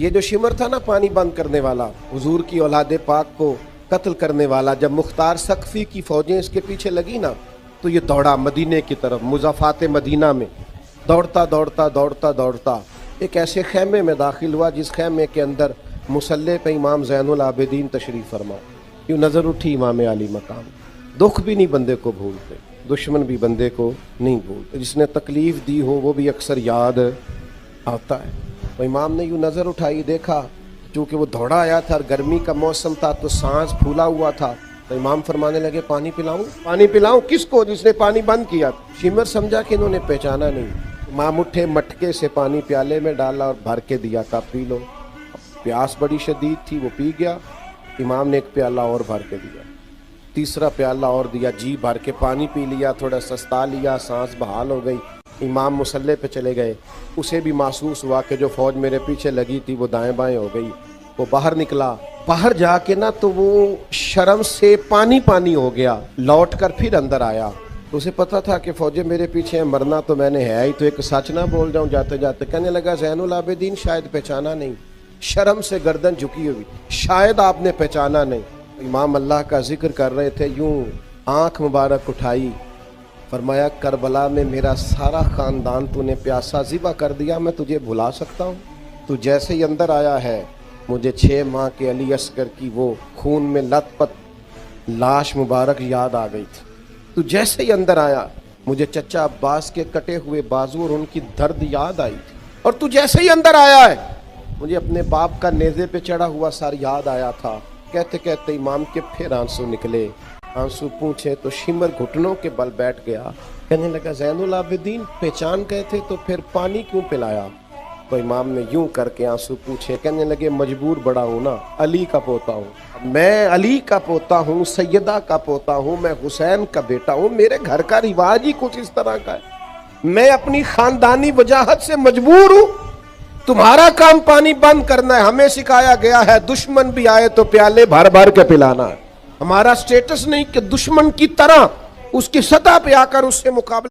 ये जो शिमर था ना पानी बंद करने वाला, हुजूर की औलादे पाक को कत्ल करने वाला, जब मुख्तार सकफी की फौजें इसके पीछे लगी ना तो ये दौड़ा मदीने की तरफ। मुज़ाफ़ात मदीना में दौड़ता दौड़ता दौड़ता दौड़ता एक ऐसे खेमे में दाखिल हुआ जिस खेमे के अंदर मुसल्ले पे इमाम ज़ैनुल आबिदीन तशरीफ़ फरमा। यूँ नज़र उठी इमाम आली मकाम। दुख भी नहीं बंदे को भूलते, दुश्मन भी बंदे को नहीं भूलते, जिसने तकलीफ़ दी हो वो भी अक्सर याद आता है। तो इमाम ने यूँ नज़र उठाई, देखा चूँकि वो दौड़ा आया था और गर्मी का मौसम था तो सांस फूला हुआ था। तो इमाम फरमाने लगे पानी पिलाऊं? पानी पिलाऊं किसको? जिसने पानी बंद किया। शिमर समझा कि इन्होंने पहचाना नहीं। इमाम उठे, मटके से पानी प्याले में डाला और भर के दिया, कहा पी लो। प्यास बड़ी शदीद थी, वो पी गया। इमाम ने एक प्याला और भर के दिया, तीसरा प्याला और दिया, जी भर के पानी पी लिया, थोड़ा सस्ता लिया, सांस बहाल हो गई। इमाम मुसल्ले पे चले गए। उसे भी महसूस हुआ कि जो फौज मेरे पीछे लगी थी वो दाएं बाएं हो गई। वो बाहर निकला, बाहर जाके ना तो वो शर्म से पानी पानी हो गया। लौट कर फिर अंदर आया तो उसे पता था कि फौजें मेरे पीछे हैं, मरना तो मैंने है ही, तो एक सच ना बोल जाऊं जाते जाते। कहने लगा ज़ैनुल आबिदीन शायद पहचाना नहीं, शर्म से गर्दन झुकी हुई, शायद आपने पहचाना नहीं। इमाम अल्लाह का जिक्र कर रहे थे, यूं आंख मुबारक उठाई, फरमाया करबला में मेरा सारा ख़ानदान तूने प्यासा ज़िबा कर दिया, मैं तुझे भुला सकता हूँ? तू जैसे ही अंदर आया है मुझे 6 माह के अली असगर की वो खून में लथपथ लाश मुबारक याद आ गई थी। तू जैसे ही अंदर आया मुझे चचा अब्बास के कटे हुए बाजू और उनकी दर्द याद आई थी। और तू जैसे ही अंदर आया है मुझे अपने बाप का नेज़े पे चढ़ा हुआ सर याद आया था। कहते कहते इमाम के फिर आंसू निकले। आंसू पूछे तो शिमर घुटनों के बल बैठ गया। कहने लगा ज़ैनुल आबिदीन पहचान गए थे तो फिर पानी क्यों पिलाया? तो इमाम ने यूं करके आंसू पूछे। कहने लगे मजबूर बड़ा हूँ ना, अली का पोता हूँ मैं, अली का पोता हूँ, सैयदा का पोता हूँ मैं, हुसैन का बेटा हूँ। मेरे घर का रिवाज ही कुछ इस तरह का है, मैं अपनी खानदानी वजाहत से मजबूर हूँ। तुम्हारा काम पानी बंद करना है। हमें सिखाया गया है दुश्मन भी आए तो प्याले भर भर के पिलाना है। हमारा स्टेटस नहीं कि दुश्मन की तरह उसकी सतह पे आकर उससे मुकाबला